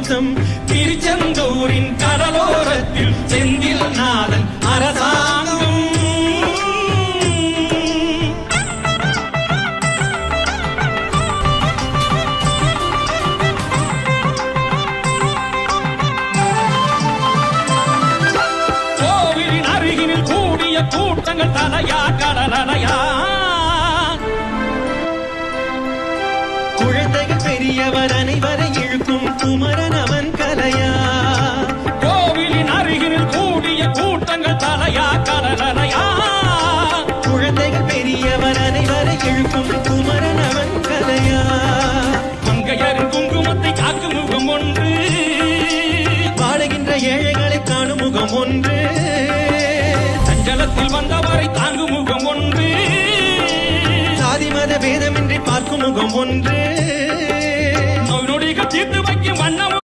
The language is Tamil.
வம்சம் திருச்செந்தூரின் கடலோரத்தில் செந்தில் நாதன் அரசாங்கம். கோவிலின் அருகினில் கூடிய கூட்டங்கள் தலையா கடலையா, குழந்தைகள் பெரியவர் அனைவரை இழுக்கும் குமரன் அவன் கலையா. கோவிலின் அருகினில் கூடிய கூட்டங்கள் தலையா கடலையா, குழந்தைகள் பெரியவர் அனைவரை இழுக்கும் குமரன் அவன் கலையா. மங்கையரின் குங்குமத்தை காக்கும் முகம் ஒன்று, வாழுகின்ற ஏழைகளை காணும் முகம் ஒன்று, சஞ்சலத்தில் வந்தவரை தாங்கும் முகம் ஒன்று, சாதி மத பேதமின்றி பார்க்கும் முகம் ஒன்று, நோய் நொடிகள் தீர்த்து வைக்கும் வண்ணமும்